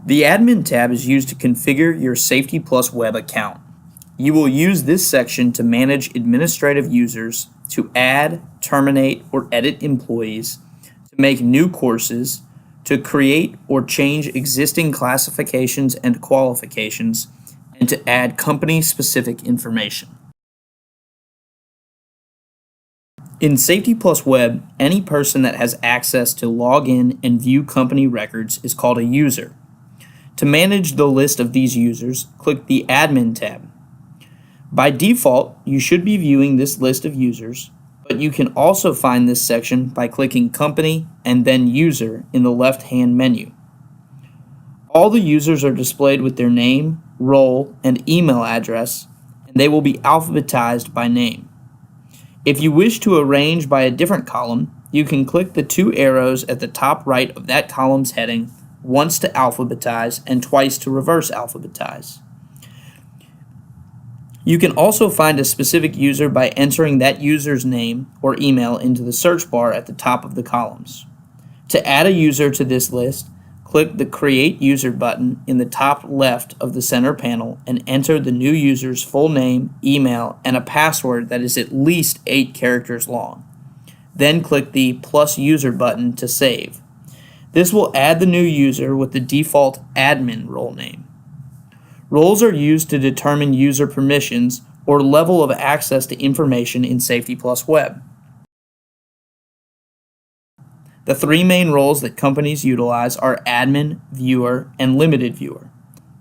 The Admin tab is used to configure your SafetyPlusWeb account. You will use this section to manage administrative users, to add, terminate, or edit employees, to make new courses, to create or change existing classifications and qualifications, and to add company-specific information. In SafetyPlusWeb, any person that has access to log in and view company records is called a user. To manage the list of these users, click the Admin tab. By default, you should be viewing this list of users, but you can also find this section by clicking Company and then User in the left-hand menu. All the users are displayed with their name, role, and email address, and they will be alphabetized by name. If you wish to arrange by a different column, you can click the two arrows at the top right of that column's heading, once to alphabetize and twice to reverse alphabetize. You can also find a specific user by entering that user's name or email into the search bar at the top of the columns. To add a user to this list, click the Create User button in the top left of the center panel and enter the new user's full name, email, and a password that is at least 8 characters long. Then click the Plus User button to save. This will add the new user with the default admin role name. Roles are used to determine user permissions or level of access to information in SafetyPlusWeb. The three main roles that companies utilize are admin, viewer, and limited viewer.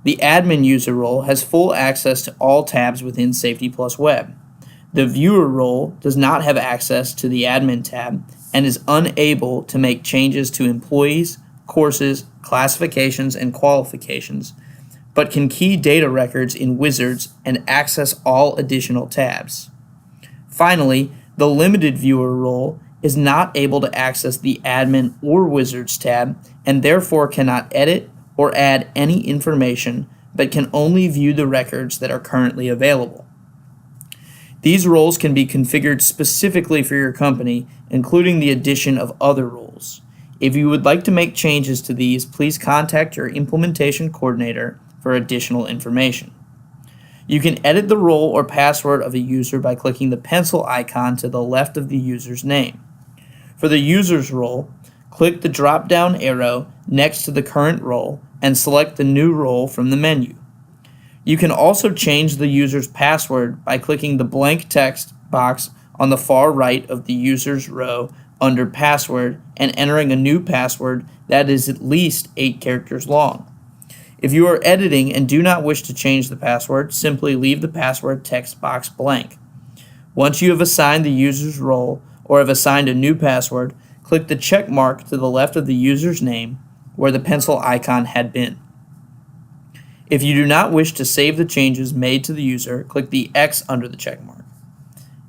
The admin user role has full access to all tabs within SafetyPlusWeb. The viewer role does not have access to the admin tab and is unable to make changes to employees, courses, classifications, and qualifications, but can key data records in wizards and access all additional tabs. Finally, the limited viewer role is not able to access the admin or wizards tab and therefore cannot edit or add any information, but can only view the records that are currently available. These roles can be configured specifically for your company, including the addition of other roles. If you would like to make changes to these, please contact your implementation coordinator for additional information. You can edit the role or password of a user by clicking the pencil icon to the left of the user's name. For the user's role, click the drop-down arrow next to the current role and select the new role from the menu. You can also change the user's password by clicking the blank text box on the far right of the user's row under Password and entering a new password that is at least 8 characters long. If you are editing and do not wish to change the password, simply leave the password text box blank. Once you have assigned the user's role or have assigned a new password, click the check mark to the left of the user's name where the pencil icon had been. If you do not wish to save the changes made to the user, click the X under the check mark.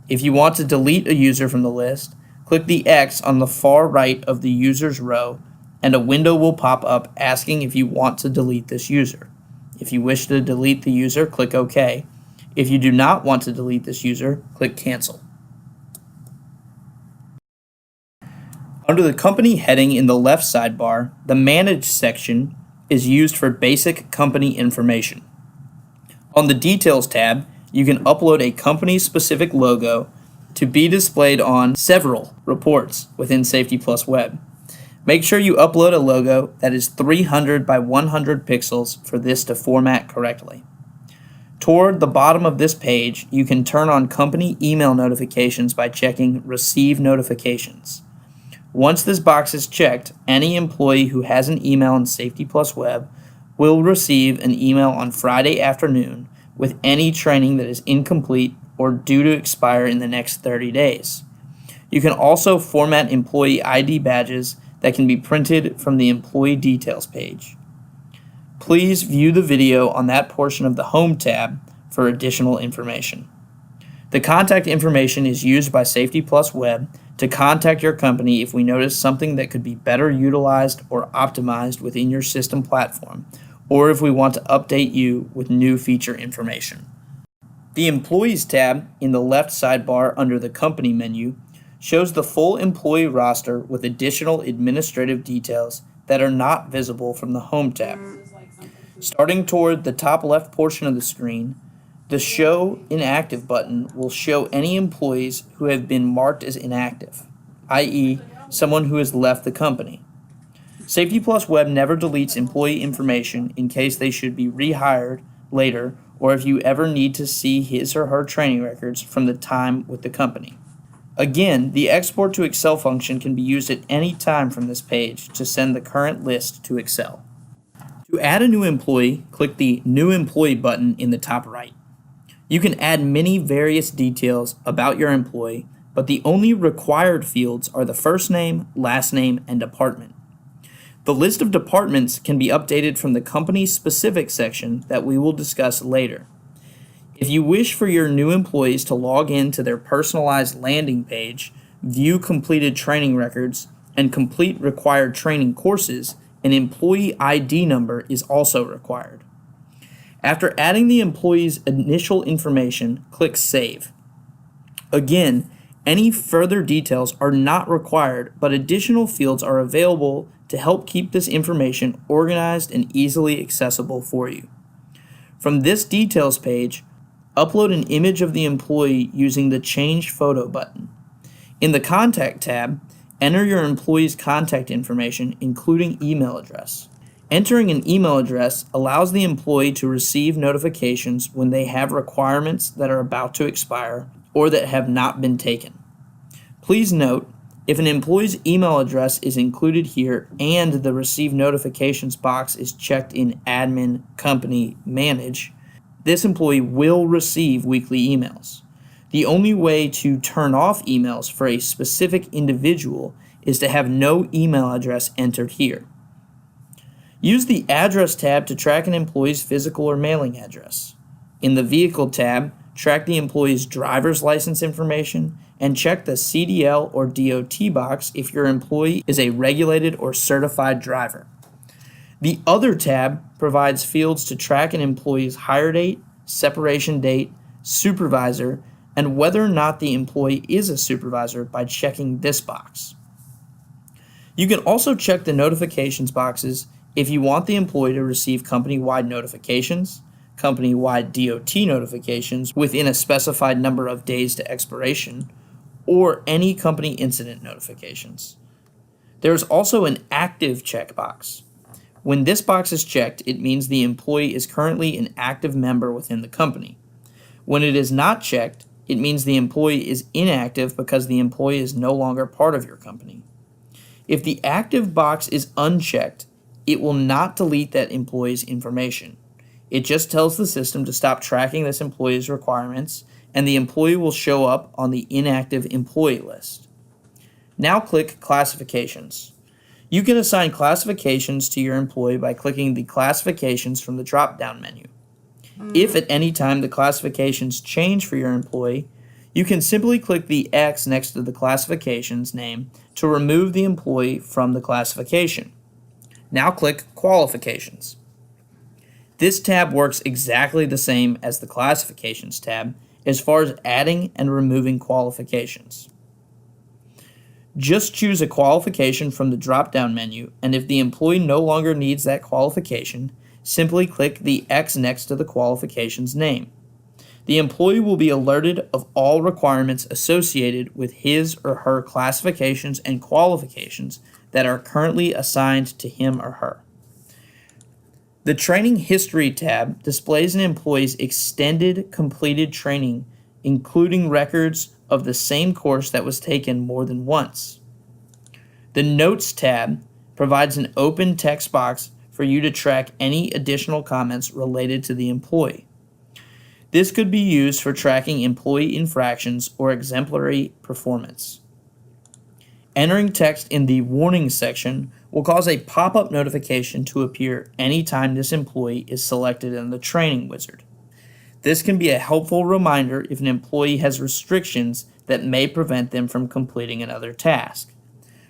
If you want to delete a user from the list, click the X on the far right of the user's row and a window will pop up asking if you want to delete this user. If you wish to delete the user, click OK. If you do not want to delete this user, click Cancel. Under the company heading in the left sidebar, the Manage section is used for basic company information. On the Details tab, you can upload a company-specific logo to be displayed on several reports within SafetyPlusWeb. Make sure you upload a logo that is 300 by 100 pixels for this to format correctly. Toward the bottom of this page, you can turn on company email notifications by checking Receive Notifications. Once this box is checked, any employee who has an email in SafetyPlusWeb will receive an email on Friday afternoon with any training that is incomplete or due to expire in the next 30 days. You can also format employee ID badges that can be printed from the Employee Details page. Please view the video on that portion of the Home tab for additional information. The contact information is used by SafetyPlusWeb to contact your company if we notice something that could be better utilized or optimized within your system platform, or if we want to update you with new feature information. The Employees tab in the left sidebar under the Company menu shows the full employee roster with additional administrative details that are not visible from the Home tab. Starting toward the top left portion of the screen, the Show Inactive button will show any employees who have been marked as inactive, i.e., someone who has left the company. SafetyPlusWeb never deletes employee information in case they should be rehired later or if you ever need to see his or her training records from the time with the company. Again, the Export to Excel function can be used at any time from this page to send the current list to Excel. To add a new employee, click the New Employee button in the top right. You can add many various details about your employee, but the only required fields are the first name, last name, and department. The list of departments can be updated from the company's specific section that we will discuss later. If you wish for your new employees to log in to their personalized landing page, view completed training records, and complete required training courses, an employee ID number is also required. After adding the employee's initial information, click Save. Again, any further details are not required, but additional fields are available to help keep this information organized and easily accessible for you. From this Details page, upload an image of the employee using the Change Photo button. In the Contact tab, enter your employee's contact information, including email address. Entering an email address allows the employee to receive notifications when they have requirements that are about to expire or that have not been taken. Please note, if an employee's email address is included here and the Receive Notifications box is checked in Admin Company Manage, this employee will receive weekly emails. The only way to turn off emails for a specific individual is to have no email address entered here. Use the Address tab to track an employee's physical or mailing address. In the Vehicle tab, track the employee's driver's license information and check the CDL or DOT box if your employee is a regulated or certified driver. The Other tab provides fields to track an employee's hire date, separation date, supervisor, and whether or not the employee is a supervisor by checking this box. You can also check the notifications boxes if you want the employee to receive company-wide notifications, company-wide DOT notifications within a specified number of days to expiration, or any company incident notifications. There is also an active checkbox. When this box is checked, it means the employee is currently an active member within the company. When it is not checked, it means the employee is inactive because the employee is no longer part of your company. If the active box is unchecked, it will not delete that employee's information. It just tells the system to stop tracking this employee's requirements, and the employee will show up on the inactive employee list. Now click Classifications. You can assign classifications to your employee by clicking the Classifications from the drop-down menu. If at any time the classifications change for your employee, you can simply click the X next to the classifications name to remove the employee from the classification. Now click Qualifications. This tab works exactly the same as the Classifications tab as far as adding and removing qualifications. Just choose a qualification from the drop-down menu, and if the employee no longer needs that qualification, simply click the X next to the qualification's name. The employee will be alerted of all requirements associated with his or her classifications and qualifications that are currently assigned to him or her. The Training History tab displays an employee's extended completed training, including records of the same course that was taken more than once. The Notes tab provides an open text box for you to track any additional comments related to the employee. This could be used for tracking employee infractions or exemplary performance. Entering text in the Warning section will cause a pop-up notification to appear anytime this employee is selected in the training wizard. This can be a helpful reminder if an employee has restrictions that may prevent them from completing another task.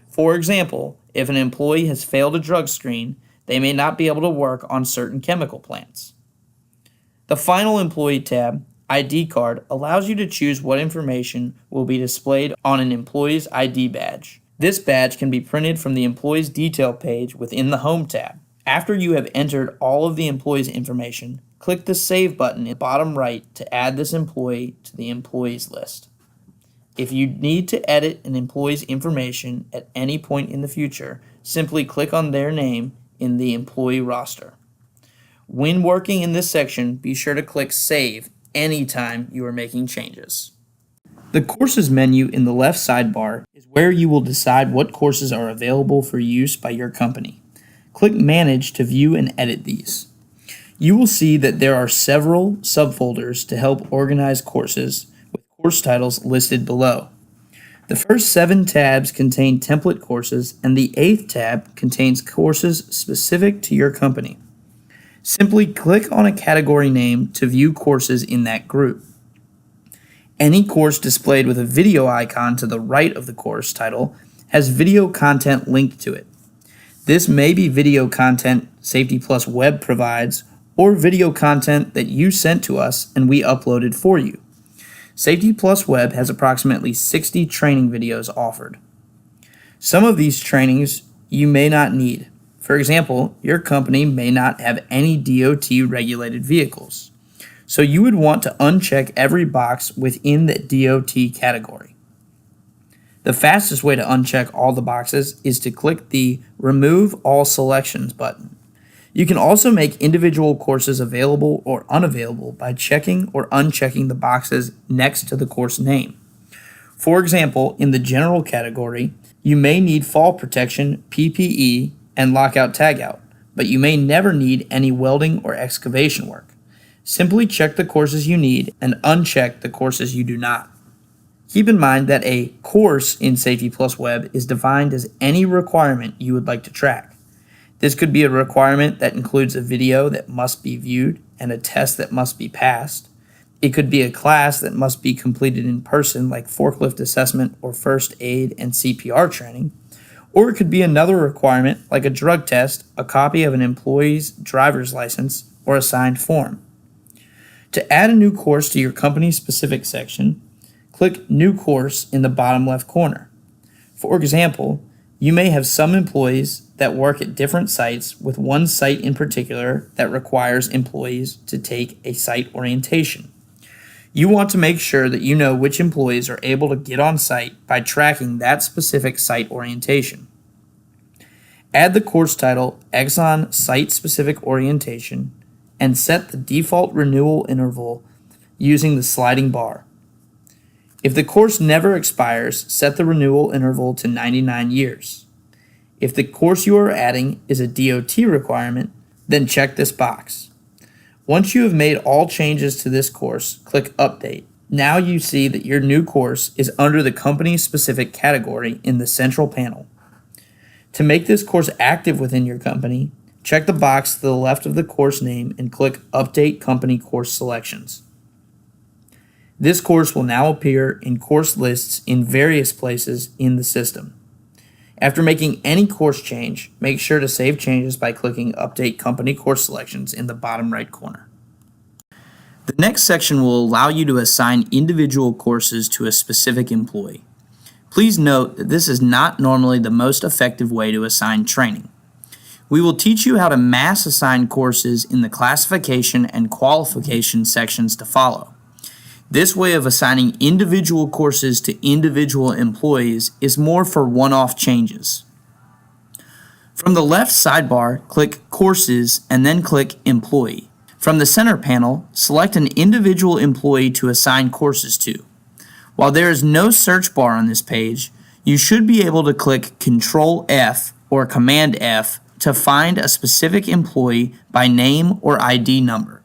For example, if an employee has failed a drug screen, they may not be able to work on certain chemical plants. The final Employee tab, ID card, allows you to choose what information will be displayed on an employee's ID badge. This badge can be printed from the employee's detail page within the Home tab. After you have entered all of the employee's information, click the Save button in the bottom right to add this employee to the employees list. If you need to edit an employee's information at any point in the future, simply click on their name in the employee roster. When working in this section, be sure to click Save anytime you are making changes. The Courses menu in the left sidebar is where you will decide what courses are available for use by your company. Click Manage to view and edit these. You will see that there are several subfolders to help organize courses, with course titles listed below. The first 7 tabs contain template courses, and the 8th tab contains courses specific to your company. Simply click on a category name to view courses in that group. Any course displayed with a video icon to the right of the course title has video content linked to it. This may be video content SafetyPlusWeb provides, or video content that you sent to us and we uploaded for you. SafetyPlusWeb has approximately 60 training videos offered. Some of these trainings you may not need. For example, your company may not have any DOT-regulated vehicles, so you would want to uncheck every box within the DOT category. The fastest way to uncheck all the boxes is to click the Remove All Selections button. You can also make individual courses available or unavailable by checking or unchecking the boxes next to the course name. For example, in the General category, you may need fall protection, PPE, and lockout tagout, but you may never need any welding or excavation work. Simply check the courses you need and uncheck the courses you do not. Keep in mind that a course in SafetyPlusWeb is defined as any requirement you would like to track. This could be a requirement that includes a video that must be viewed and a test that must be passed. It could be a class that must be completed in person, like forklift assessment or first aid and CPR training. Or it could be another requirement like a drug test, a copy of an employee's driver's license, or a signed form. To add a new course to your company's specific section, click New Course in the bottom left corner. For example, you may have some employees that work at different sites, with one site in particular that requires employees to take a site orientation. You want to make sure that you know which employees are able to get on site by tracking that specific site orientation. Add the course title Exxon Site Specific Orientation and set the default renewal interval using the sliding bar. If the course never expires, set the renewal interval to 99 years. If the course you are adding is a DOT requirement, then check this box. Once you have made all changes to this course, click Update. Now you see that your new course is under the company-specific category in the central panel. To make this course active within your company, check the box to the left of the course name and click Update Company Course Selections. This course will now appear in course lists in various places in the system. After making any course change, make sure to save changes by clicking Update Company Course Selections in the bottom right corner. The next section will allow you to assign individual courses to a specific employee. Please note that this is not normally the most effective way to assign training. We will teach you how to mass assign courses in the classification and qualification sections to follow. This way of assigning individual courses to individual employees is more for one-off changes. From the left sidebar, click Courses and then click Employee. From the center panel, select an individual employee to assign courses to. While there is no search bar on this page, you should be able to click Control F or Command F to find a specific employee by name or ID number.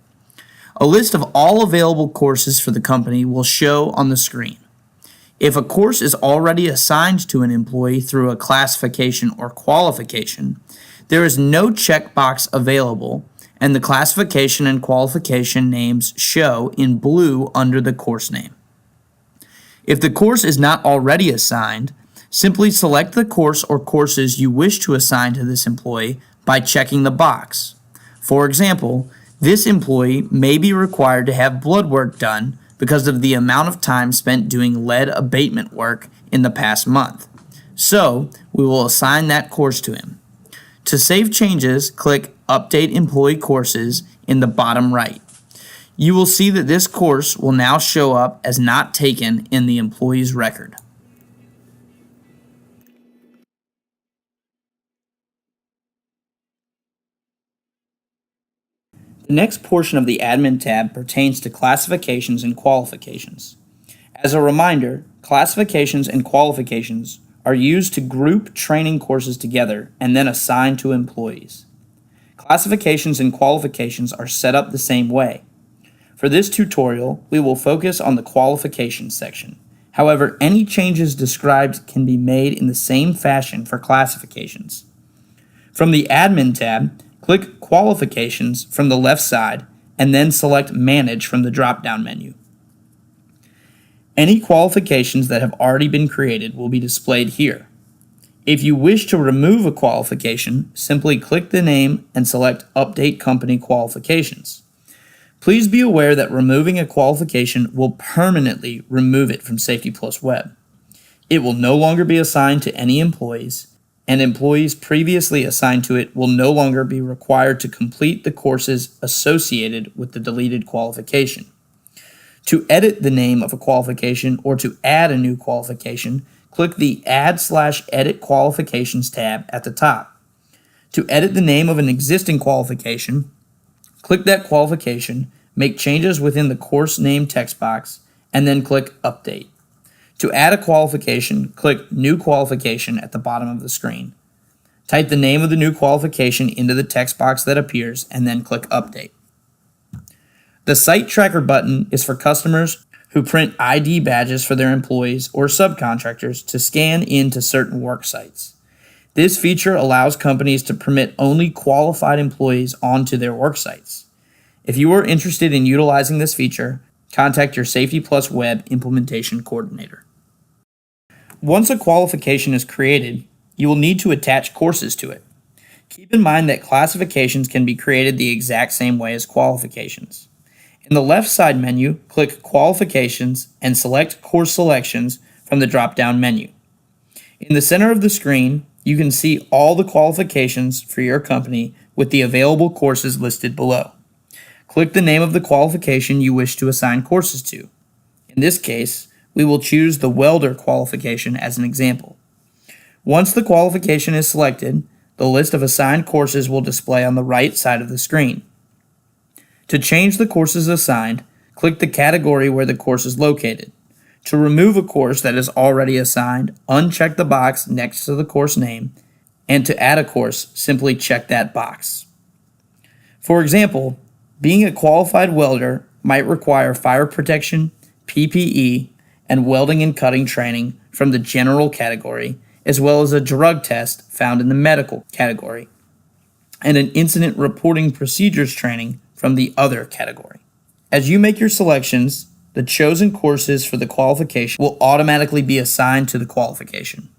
A list of all available courses for the company will show on the screen. If a course is already assigned to an employee through a classification or qualification, there is no checkbox available, and the classification and qualification names show in blue under the course name. If the course is not already assigned, simply select the course or courses you wish to assign to this employee by checking the box. For example, this employee may be required to have blood work done because of the amount of time spent doing lead abatement work in the past month. So, we will assign that course to him. To save changes, click Update Employee Courses in the bottom right. You will see that this course will now show up as not taken in the employee's record. The next portion of the Admin tab pertains to classifications and qualifications. As a reminder, classifications and qualifications are used to group training courses together and then assign to employees. Classifications and qualifications are set up the same way. For this tutorial, we will focus on the qualifications section. However, any changes described can be made in the same fashion for classifications. From the Admin tab, click Qualifications from the left side and then select Manage from the drop-down menu. Any qualifications that have already been created will be displayed here. If you wish to remove a qualification, simply click the name and select Update Company Qualifications. Please be aware that removing a qualification will permanently remove it from SafetyPlusWeb. It will no longer be assigned to any employees, and employees previously assigned to it will no longer be required to complete the courses associated with the deleted qualification. To edit the name of a qualification or to add a new qualification, click the Add/Edit Qualifications tab at the top. To edit the name of an existing qualification, click that qualification, make changes within the course name text box, and then click Update. To add a qualification, click New Qualification at the bottom of the screen. Type the name of the new qualification into the text box that appears, and then click Update. The Site Tracker button is for customers who print ID badges for their employees or subcontractors to scan into certain work sites. This feature allows companies to permit only qualified employees onto their work sites. If you are interested in utilizing this feature, contact your SafetyPlusWeb implementation coordinator. Once a qualification is created, you will need to attach courses to it. Keep in mind that classifications can be created the exact same way as qualifications. In the left side menu, click Qualifications and select Course Selections from the drop-down menu. In the center of the screen, you can see all the qualifications for your company with the available courses listed below. Click the name of the qualification you wish to assign courses to. In this case, we will choose the welder qualification as an example. Once the qualification is selected, the list of assigned courses will display on the right side of the screen. To change the courses assigned, click the category where the course is located. To remove a course that is already assigned, uncheck the box next to the course name, and to add a course, simply check that box. For example, being a qualified welder might require fire protection, PPE, and welding and cutting training from the general category, as well as a drug test found in the medical category, and an incident reporting procedures training from the other category. As you make your selections, the chosen courses for the qualification will automatically be assigned to the qualification.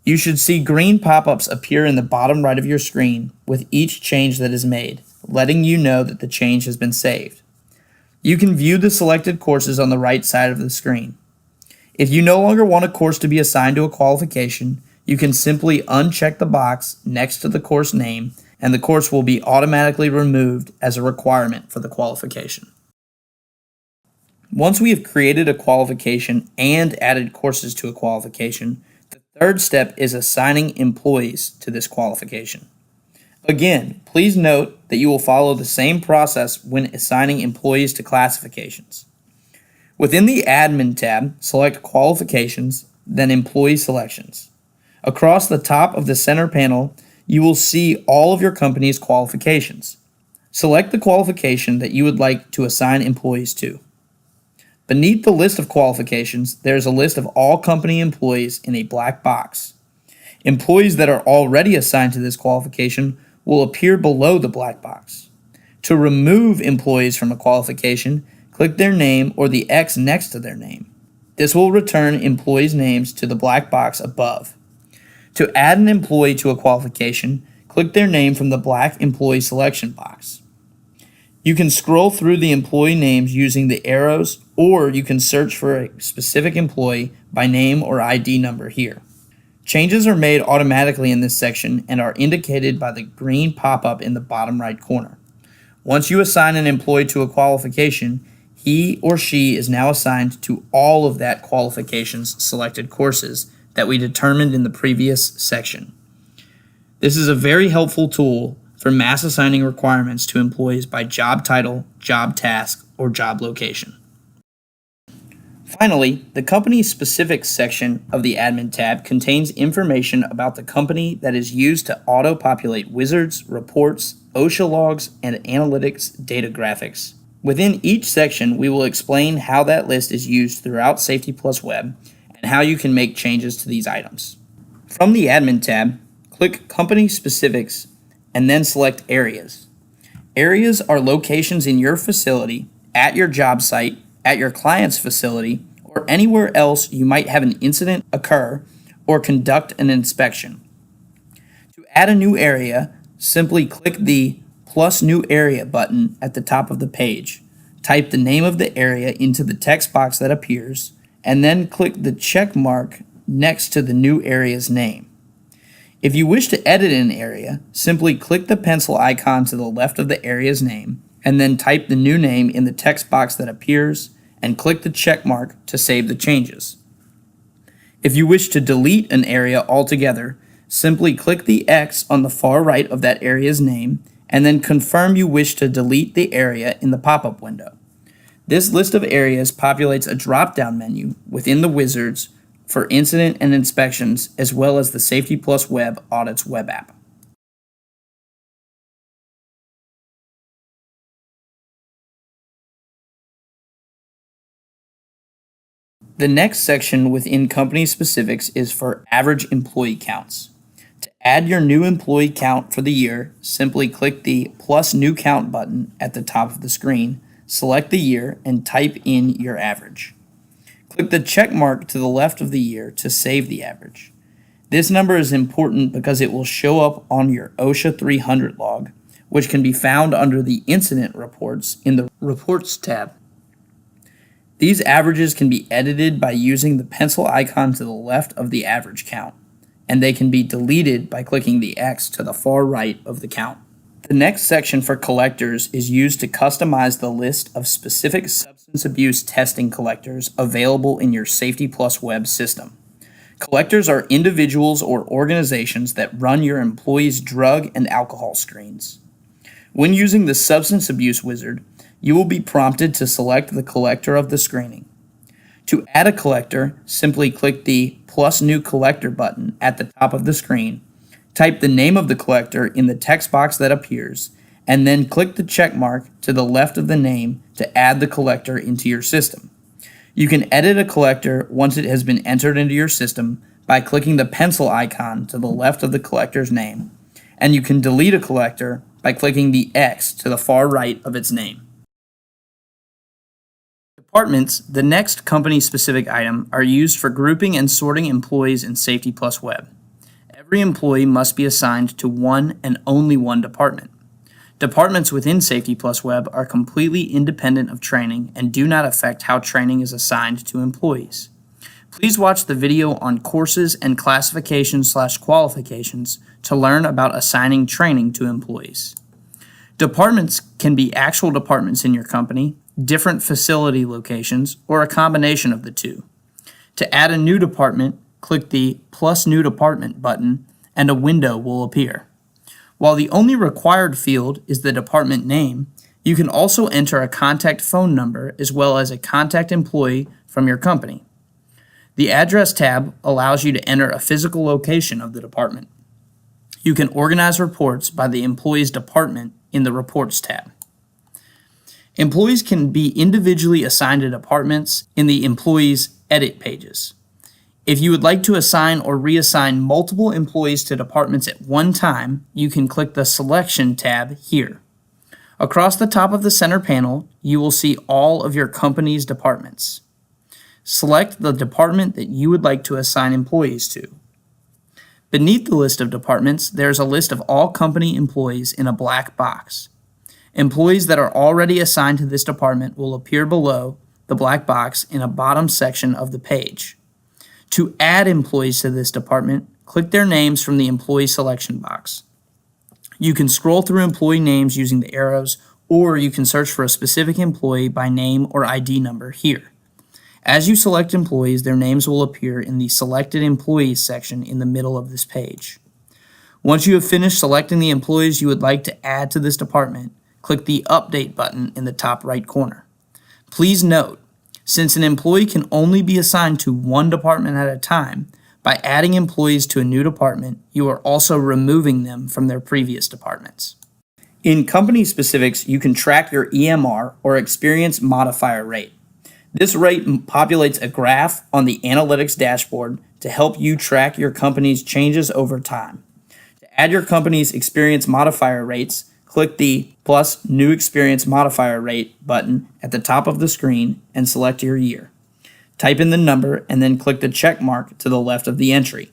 You should see green pop-ups appear in the bottom right of your screen with each change that is made, letting you know that the change has been saved. You can view the selected courses on the right side of the screen. If you no longer want a course to be assigned to a qualification, you can simply uncheck the box next to the course name, and the course will be automatically removed as a requirement for the qualification. Once we have created a qualification and added courses to a qualification, the third step is assigning employees to this qualification. Again, please note that you will follow the same process when assigning employees to classifications. Within the Admin tab, select Qualifications, then Employee Selections. Across the top of the center panel, you will see all of your company's qualifications. Select the qualification that you would like to assign employees to. Beneath the list of qualifications, there is a list of all company employees in a black box. Employees that are already assigned to this qualification will appear below the black box. To remove employees from a qualification, click their name or the X next to their name. This will return employees' names to the black box above. To add an employee to a qualification, click their name from the black employee selection box. You can scroll through the employee names using the arrows, or you can search for a specific employee by name or ID number here. Changes are made automatically in this section and are indicated by the green pop-up in the bottom right corner. Once you assign an employee to a qualification, he or she is now assigned to all of that qualification's selected courses that we determined in the previous section. This is a very helpful tool for mass assigning requirements to employees by job title, job task, or job location. Finally, the company-specific section of the Admin tab contains information about the company that is used to auto-populate wizards, reports, OSHA logs, and analytics data graphics. Within each section, we will explain how that list is used throughout SafetyPlusWeb and how you can make changes to these items. From the Admin tab, click Company Specifics and then select Areas. Areas are locations in your facility, at your job site, at your client's facility, or anywhere else you might have an incident occur or conduct an inspection. To add a new area, simply click the Plus New Area button at the top of the page. Type the name of the area into the text box that appears, and then click the check mark next to the new area's name. If you wish to edit an area, simply click the pencil icon to the left of the area's name, and then type the new name in the text box that appears, and click the check mark to save the changes. If you wish to delete an area altogether, simply click the X on the far right of that area's name, and then confirm you wish to delete the area in the pop-up window. This list of areas populates a drop-down menu within the wizards for incident and inspections, as well as the SafetyPlusWeb Audits web app. The next section within company specifics is for average employee counts. To add your new employee count for the year, simply click the Plus New Count button at the top of the screen, select the year, and type in your average. Click the check mark to the left of the year to save the average. This number is important because it will show up on your OSHA 300 log, which can be found under the Incident Reports in the Reports tab. These averages can be edited by using the pencil icon to the left of the average count, and they can be deleted by clicking the X to the far right of the count. The next section for collectors is used to customize the list of specific substance abuse testing collectors available in your SafetyPlusWeb system. Collectors are individuals or organizations that run your employees' drug and alcohol screens. When using the Substance Abuse Wizard, you will be prompted to select the collector of the screening. To add a collector, simply click the Plus New Collector button at the top of the screen, type the name of the collector in the text box that appears, and then click the check mark to the left of the name to add the collector into your system. You can edit a collector once it has been entered into your system by clicking the pencil icon to the left of the collector's name, and you can delete a collector by clicking the X to the far right of its name. Departments, the next company-specific item, are used for grouping and sorting employees in SafetyPlusWeb. Every employee must be assigned to one and only one department. Departments within SafetyPlusWeb are completely independent of training and do not affect how training is assigned to employees. Please watch the video on courses and classifications/qualifications to learn about assigning training to employees. Departments can be actual departments in your company, different facility locations, or a combination of the two. To add a new department, click the Plus New Department button and a window will appear. While the only required field is the department name, you can also enter a contact phone number as well as a contact employee from your company. The Address tab allows you to enter a physical location of the department. You can organize reports by the employee's department in the Reports tab. Employees can be individually assigned to departments in the Employees Edit pages. If you would like to assign or reassign multiple employees to departments at one time, you can click the Selection tab here. Across the top of the center panel, you will see all of your company's departments. Select the department that you would like to assign employees to. Beneath the list of departments, there is a list of all company employees in a black box. Employees that are already assigned to this department will appear below the black box in a bottom section of the page. To add employees to this department, click their names from the employee selection box. You can scroll through employee names using the arrows, or you can search for a specific employee by name or ID number here. As you select employees, their names will appear in the Selected Employees section in the middle of this page. Once you have finished selecting the employees you would like to add to this department, click the Update button in the top right corner. Please note, since an employee can only be assigned to one department at a time, by adding employees to a new department, you are also removing them from their previous departments. In company specifics, you can track your EMR or experience modifier rate. This rate populates a graph on the analytics dashboard to help you track your company's changes over time. To add your company's experience modifier rates, click the plus New Experience Modifier Rate button at the top of the screen and select your year. Type in the number and then click the check mark to the left of the entry.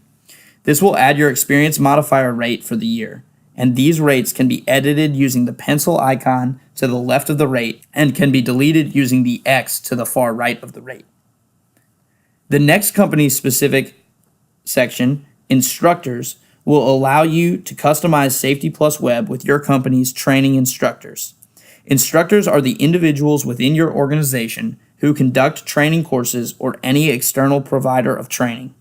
This will add your experience modifier rate for the year, and these rates can be edited using the pencil icon to the left of the rate and can be deleted using the X to the far right of the rate. The next company-specific section, Instructors, will allow you to customize SafetyPlusWeb with your company's training instructors. Instructors are the individuals within your organization who conduct training courses or any external provider of training.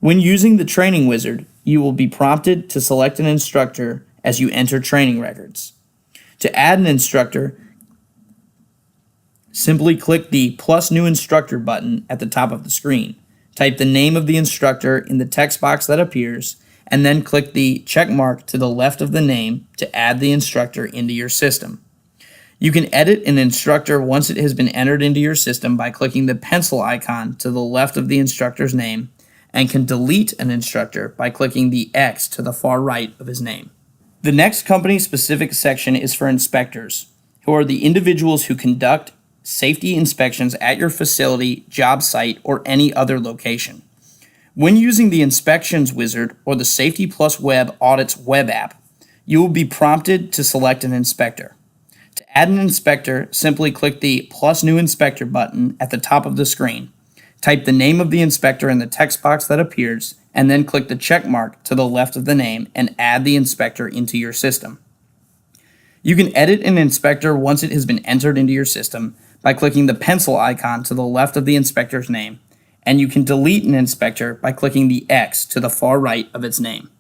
When using the training wizard, you will be prompted to select an instructor as you enter training records. To add an instructor, simply click the plus New Instructor button at the top of the screen. Type the name of the instructor in the text box that appears, and then click the check mark to the left of the name to add the instructor into your system. You can edit an instructor once it has been entered into your system by clicking the pencil icon to the left of the instructor's name, and can delete an instructor by clicking the X to the far right of his name. The next company-specific section is for inspectors, who are the individuals who conduct safety inspections at your facility, job site, or any other location. When using the Inspections Wizard or the SafetyPlusWeb Audits web app, you will be prompted to select an inspector. To add an inspector, simply click the plus New Inspector button at the top of the screen. Type the name of the inspector in the text box that appears, and then click the check mark to the left of the name and add the inspector into your system. You can edit an inspector once it has been entered into your system by clicking the pencil icon to the left of the inspector's name, and you can delete an inspector by clicking the X to the far right of its name.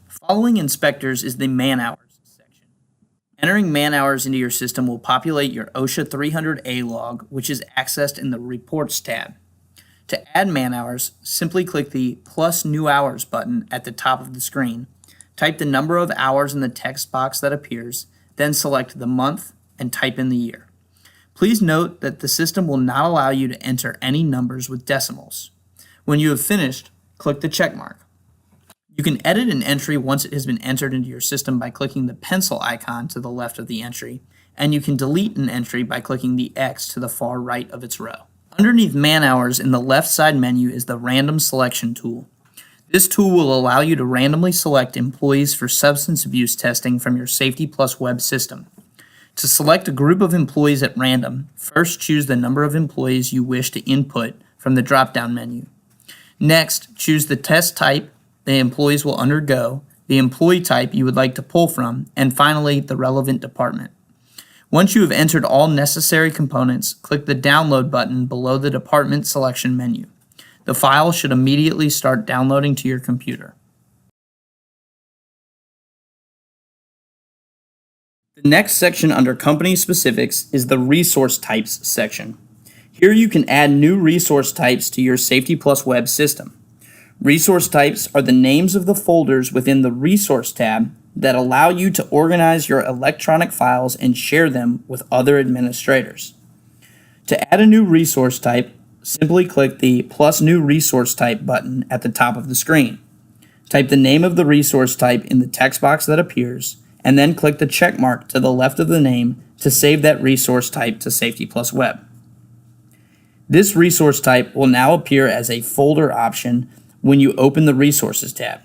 Following inspectors is the man-hours section. Entering man-hours into your system will populate your OSHA 300A log, which is accessed in the Reports tab. To add man-hours, simply click the plus New Hours button at the top of the screen. Type the number of hours in the text box that appears, then select the month and type in the year. Please note that the system will not allow you to enter any numbers with decimals. When you have finished, click the check mark. You can edit an entry once it has been entered into your system by clicking the pencil icon to the left of the entry, and you can delete an entry by clicking the X to the far right of its row. Underneath man-hours in the left side menu is the Random Selection tool. This tool will allow you to randomly select employees for substance abuse testing from your SafetyPlusWeb system. To select a group of employees at random, first choose the number of employees you wish to input from the drop-down menu. Next, choose the test type the employees will undergo, the employee type you would like to pull from, and finally, the relevant department. Once you have entered all necessary components, click the Download button below the Department Selection menu. The file should immediately start downloading to your computer. The next section under Company Specifics is the Resource Types section. Here you can add new resource types to your SafetyPlusWeb system. Resource types are the names of the folders within the Resource tab that allow you to organize your electronic files and share them with other administrators. To add a new resource type, simply click the plus New Resource Type button at the top of the screen. Type the name of the resource type in the text box that appears, and then click the check mark to the left of the name to save that resource type to SafetyPlusWeb. This resource type will now appear as a folder option when you open the Resources tab.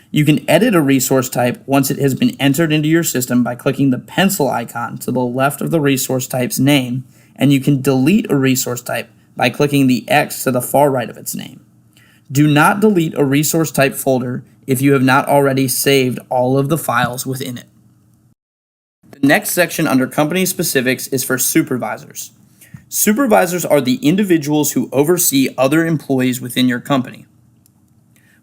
You can edit a resource type once it has been entered into your system by clicking the pencil icon to the left of the resource type's name, and you can delete a resource type by clicking the X to the far right of its name. Do not delete a resource type folder if you have not already saved all of the files within it. The next section under company specifics is for supervisors. Supervisors are the individuals who oversee other employees within your company.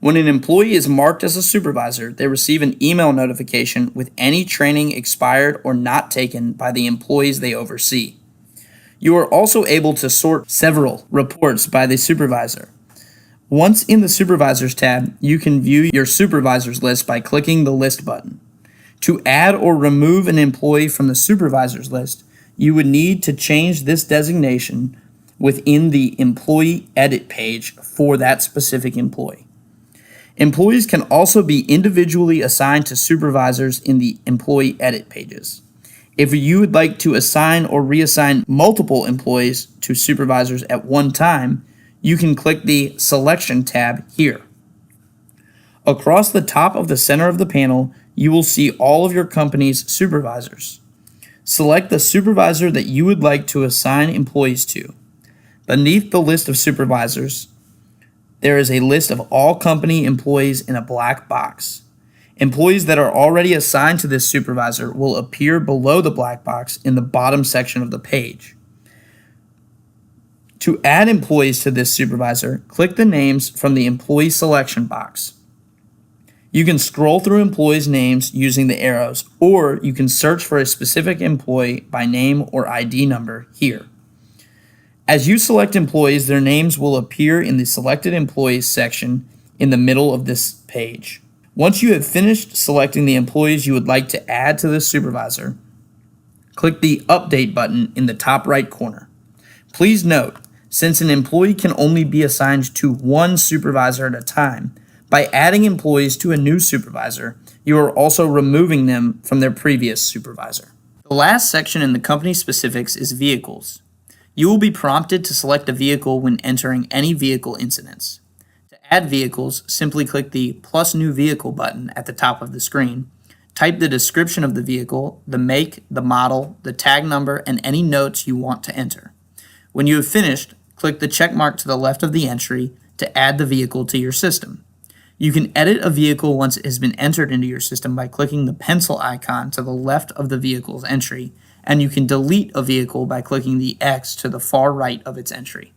When an employee is marked as a supervisor, they receive an email notification with any training expired or not taken by the employees they oversee. You are also able to sort several reports by the supervisor. Once in the Supervisors tab, you can view your supervisors list by clicking the List button. To add or remove an employee from the supervisors list, you would need to change this designation within the Employee Edit page for that specific employee. Employees can also be individually assigned to supervisors in the Employee Edit pages. If you would like to assign or reassign multiple employees to supervisors at one time, you can click the Selection tab here. Across the top of the center of the panel, you will see all of your company's supervisors. Select the supervisor that you would like to assign employees to. Beneath the list of supervisors, there is a list of all company employees in a black box. Employees that are already assigned to this supervisor will appear below the black box in the bottom section of the page. To add employees to this supervisor, click the names from the employee selection box. You can scroll through employees' names using the arrows, or you can search for a specific employee by name or ID number here. As you select employees, their names will appear in the Selected Employees section in the middle of this page. Once you have finished selecting the employees you would like to add to this supervisor, click the Update button in the top right corner. Please note, since an employee can only be assigned to one supervisor at a time, by adding employees to a new supervisor, you are also removing them from their previous supervisor. The last section in the company specifics is vehicles. You will be prompted to select a vehicle when entering any vehicle incidents. To add vehicles, simply click the Plus New Vehicle button at the top of the screen. Type the description of the vehicle, the make, the model, the tag number, and any notes you want to enter. When you have finished, click the check mark to the left of the entry to add the vehicle to your system. You can edit a vehicle once it has been entered into your system by clicking the pencil icon to the left of the vehicle's entry, and you can delete a vehicle by clicking the X to the far right of its entry.